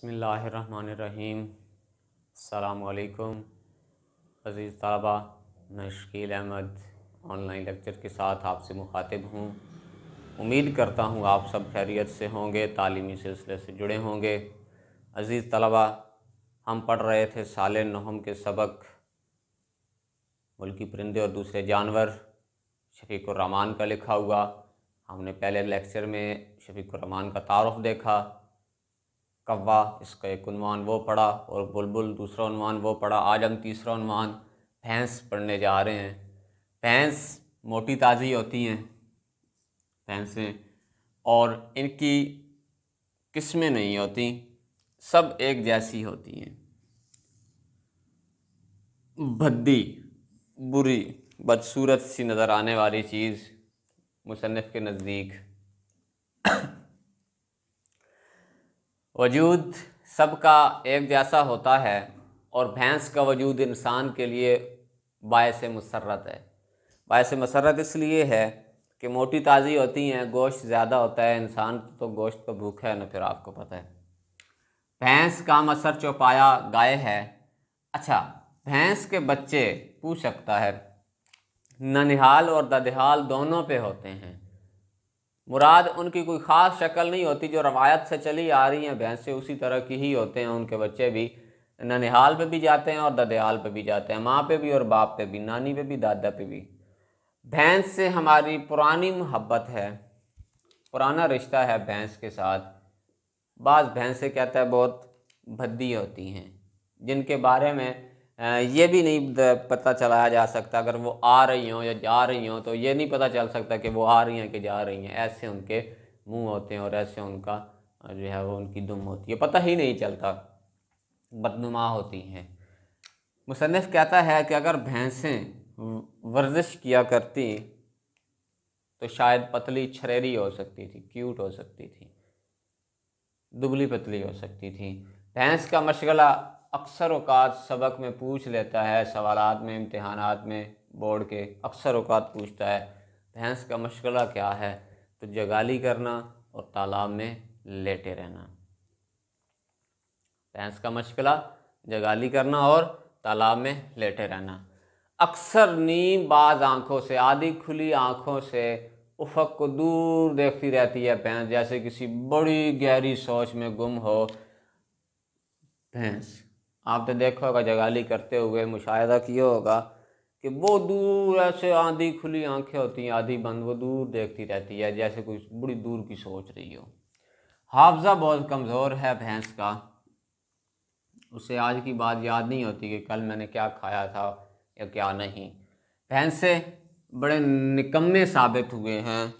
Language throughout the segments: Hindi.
बिस्मिल्लाहिर्रहमानिर्रहीम। अस्सलामुअलैकुम अज़ीज़ तलबा, मैं शकील अहमद ऑनलाइन लेक्चर के साथ आपसे मुखातिब हूँ। उम्मीद करता हूँ आप सब खैरियत से होंगे, तालीमी सिलसिले से जुड़े होंगे। अज़ीज़ तलबा, हम पढ़ रहे थे साले नहम के सबक मुल्की परिंदे और दूसरे जानवर, शफ़ीकुर रहमान का लिखा हुआ। हमने पहले लेक्चर में शफ़ीकुर रहमान का तारुफ़ देखा, कव्वा इसका एक उन्वान वो पढ़ा और बुलबुल दूसरा उन्वान वो पढ़ा। आज हम तीसरा उन्वान भैंस पढ़ने जा रहे हैं। भैंस मोटी ताज़ी होती हैं भैंसें, और इनकी किस्में नहीं होती, सब एक जैसी होती हैं। भद्दी, बुरी, बदसूरत सी नज़र आने वाली चीज़ मुसन्निफ़ के नज़दीक वजूद सबका एक जैसा होता है, और भैंस का वजूद इंसान के लिए बायस मसरत है। बायस मसरत इसलिए है कि मोटी ताज़ी होती हैं, गोश्त ज़्यादा होता है। इंसान तो गोश्त का भूखा है ना, फिर आपको पता है। भैंस का मसर चौपाया गाय है। अच्छा, भैंस के बच्चे पूछ सकता है, ननिहाल और ददिहाल दोनों पे होते हैं। मुराद उनकी कोई ख़ास शक्ल नहीं होती, जो रवायत से चली आ रही हैं भैंसें उसी तरह की ही होते हैं। उनके बच्चे भी ननिहाल पे भी जाते हैं और ददिहाल पे भी जाते हैं, माँ पे भी और बाप पे भी, नानी पे भी दादा पे भी। भैंस से हमारी पुरानी मोहब्बत है, पुराना रिश्ता है भैंस के साथ। बाज़ भैंसें कहता है बहुत भद्दी होती हैं, जिनके बारे में ये भी नहीं पता चलाया जा सकता। अगर वो आ रही हों या जा रही हों तो ये नहीं पता चल सकता कि वो आ रही हैं कि जा रही हैं। ऐसे उनके मुंह होते हैं और ऐसे उनका जो है वो उनकी दुम होती है, पता ही नहीं चलता, बदनुमा होती हैं। मुसन्निफ़ कहता है कि अगर भैंसें वर्जिश किया करती तो शायद पतली छरेरी हो सकती थी, क्यूट हो सकती थी, दुबली पतली हो सकती थी। भैंस का मशगला अक्सर औकात सबक में पूछ लेता है, सवालात में, इम्तिहानात में, बोर्ड के अक्सर औकात पूछता है भैंस का मशगला क्या है, तो जगाली करना और तालाब में लेटे रहना। भैंस का मशगला जगाली करना और तालाब में लेटे रहना। अक्सर नीम बाज आँखों से, आधी खुली आँखों से उफ़क़ को दूर देखती रहती है भैंस, जैसे किसी बड़ी गहरी सोच में गुम हो भैंस। आपने देखा होगा जगाली करते हुए, मुशाहिदा किया होगा कि वो दूर ऐसे आधी खुली आंखें होती हैं, आधी बंद, वो दूर देखती रहती है जैसे कोई बड़ी दूर की सोच रही हो। हाफ़ज़ा बहुत कमज़ोर है भैंस का, उसे आज की बात याद नहीं होती कि कल मैंने क्या खाया था या क्या नहीं। भैंसे बड़े निकम्मे साबित हुए हैं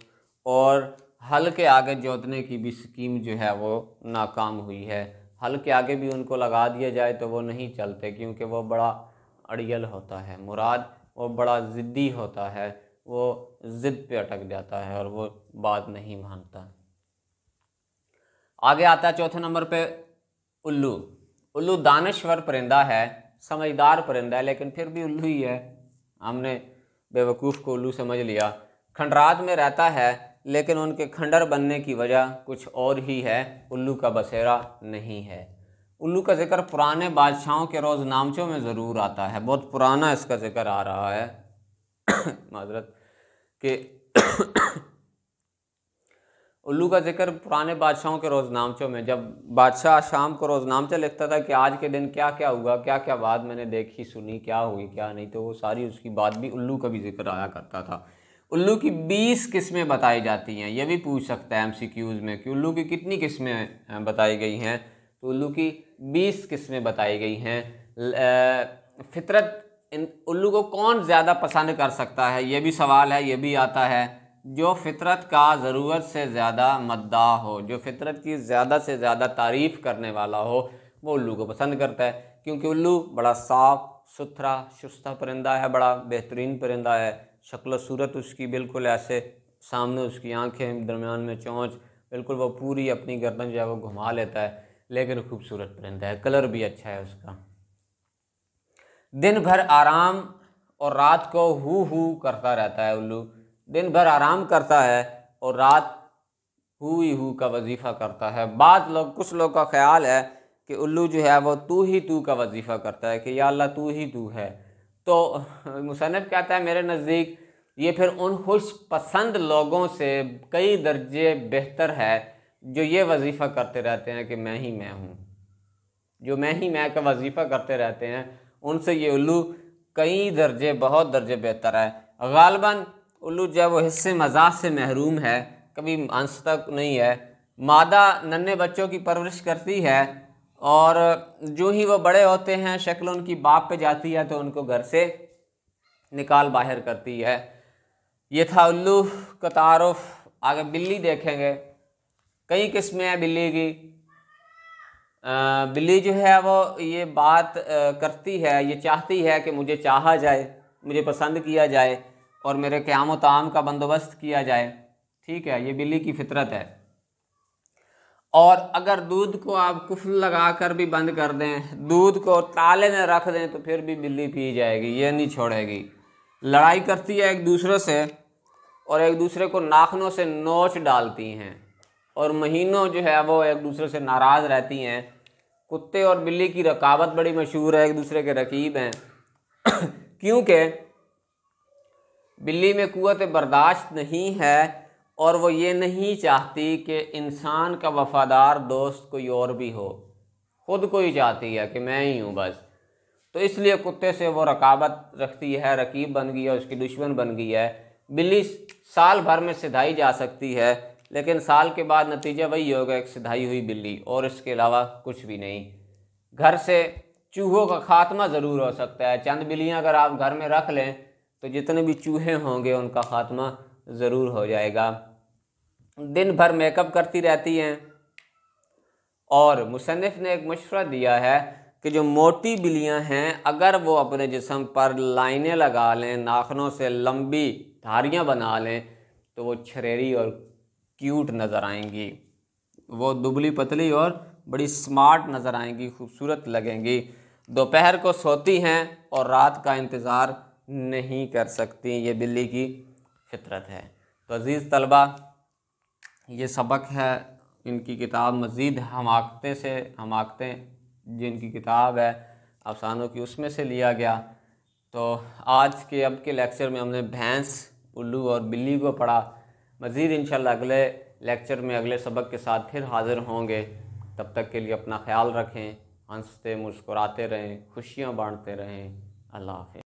और हल के आगे जोतने की भी स्कीम जो है वो नाकाम हुई है। हल के आगे भी उनको लगा दिया जाए तो वो नहीं चलते, क्योंकि वो बड़ा अड़ियल होता है, मुराद वो बड़ा ज़िद्दी होता है, वो ज़िद पे अटक जाता है और वो बात नहीं मानता। आगे आता है चौथे नंबर पे उल्लू। उल्लू दानश्वर परिंदा है, समझदार परिंदा है, लेकिन फिर भी उल्लू ही है। हमने बेवकूफ़ को उल्लू समझ लिया। खंडरात में रहता है, लेकिन उनके खंडर बनने की वजह कुछ और ही है, उल्लू का बसेरा नहीं है। उल्लू का जिक्र पुराने बादशाहों के रोज़नामचों में ज़रूर आता है, बहुत पुराना इसका जिक्र आ रहा है माज़रत कि उल्लू का जिक्र पुराने बादशाहों के रोज़नामचों में, जब बादशाह शाम को रोज़नामचा लिखता था कि आज के दिन क्या क्या हुआ, क्या क्या बात मैंने देखी सुनी, क्या हुई क्या नहीं, तो वो सारी उसकी बात भी उल्लू का भी जिक्र आया करता था। उल्लू की 20 किस्में बताई जाती हैं। ये भी पूछ सकता है MCQs में कि उल्लू की कितनी किस्में बताई गई हैं, तो उल्लू की 20 किस्में बताई गई हैं। फितरत उल्लू को कौन ज़्यादा पसंद कर सकता है, ये भी सवाल है, ये भी आता है। जो फितरत का ज़रूरत से ज़्यादा मद्दाह हो, जो फितरत की ज़्यादा से ज़्यादा तारीफ़ करने वाला हो, वो उल्लू को पसंद करता है, क्योंकि उल्लू बड़ा साफ़ सुथरा शुस्ता परिंदा है, बड़ा बेहतरीन परिंदा है। शक्ल सूरत उसकी बिल्कुल ऐसे, सामने उसकी आंखें, दरमियान में चोंच, बिल्कुल वो पूरी अपनी गर्दन जो है वो घुमा लेता है, लेकिन खूबसूरत परिंदा है, कलर भी अच्छा है उसका। दिन भर आराम और रात को हू करता रहता है उल्लू। दिन भर आराम करता है और रात हू का वजीफ़ा करता है। कुछ लोग का ख्याल है कि उल्लू जो है वो तू ही तू का वजीफ़ा करता है कि या अल्लाह तू ही तू है। तो मुसन्निफ़ कहता है मेरे नज़दीक ये फिर उन खुश पसंद लोगों से कई दर्जे बेहतर है जो ये वजीफ़ा करते रहते हैं कि मैं ही मैं हूँ, जो मैं ही मैं का वजीफ़ा करते रहते हैं, उनसे ये उल्लू कई दर्जे, बहुत दर्जे बेहतर है। गालिबन उल्लू जो है वो हिस्से मज़ाक से महरूम है, कभी अंश तक नहीं है। मादा नन्हे बच्चों की परवरिश करती है और जो ही वो बड़े होते हैं शक्ल उनकी बाप पे जाती है तो उनको घर से निकाल बाहर करती है। ये था उल्लू का तारुफ। आगे बिल्ली देखेंगे। कई किस्में हैं बिल्ली की। बिल्ली जो है वो ये बात करती है, ये चाहती है कि मुझे चाहा जाए, मुझे पसंद किया जाए और मेरे क़याम व ताम का बंदोबस्त किया जाए। ठीक है, ये बिल्ली की फितरत है। और अगर दूध को आप कुफ्ल लगा कर भी बंद कर दें, दूध को ताले में रख दें तो फिर भी बिल्ली पी जाएगी, ये नहीं छोड़ेगी। लड़ाई करती है एक दूसरे से और एक दूसरे को नाखनों से नोच डालती हैं और महीनों जो है वो एक दूसरे से नाराज़ रहती हैं। कुत्ते और बिल्ली की रकाबत बड़ी मशहूर है, एक दूसरे के रकीब हैं क्योंकि बिल्ली में कुव्वत बर्दाश्त नहीं है और वो ये नहीं चाहती कि इंसान का वफ़ादार दोस्त कोई और भी हो, ख़ुद को ही चाहती है कि मैं ही हूँ बस। तो इसलिए कुत्ते से वो रकाबत रखती है, रकीब बन गई है, उसकी दुश्मन बन गई है। बिल्ली साल भर में सिधाई जा सकती है लेकिन साल के बाद नतीजा वही होगा, एक सिधाई हुई बिल्ली, और इसके अलावा कुछ भी नहीं। घर से चूहों का खात्मा ज़रूर हो सकता है। चंद बिल्लियाँ अगर आप घर में रख लें तो जितने भी चूहे होंगे उनका खात्मा ज़रूर हो जाएगा। दिन भर मेकअप करती रहती हैं और मुसन्निफ़ ने एक मशवरा दिया है कि जो मोटी बिल्लियाँ हैं अगर वो अपने जिस्म पर लाइनें लगा लें, नाखनों से लंबी धारियाँ बना लें तो वो छरेरी और क्यूट नज़र आएंगी। वो दुबली पतली और बड़ी स्मार्ट नज़र आएंगी, खूबसूरत लगेंगी। दोपहर को सोती हैं और रात का इंतज़ार नहीं कर सकती, ये बिल्ली की फितरत है। तो अज़ीज़ तलबा, ये सबक है इनकी किताब मज़ीद हमाकतें जिनकी किताब है अफसानों की, उसमें से लिया गया। तो आज के अब के लेक्चर में हमने भैंस, उल्लू और बिल्ली को पढ़ा। मज़ीद इंशाल्लाह अगले लेक्चर में अगले सबक के साथ फिर हाज़िर होंगे। तब तक के लिए अपना ख्याल रखें, हंसते मुस्कुराते रहें, खुशियाँ बांटते रहें। अल्लाह हाफ़िज़।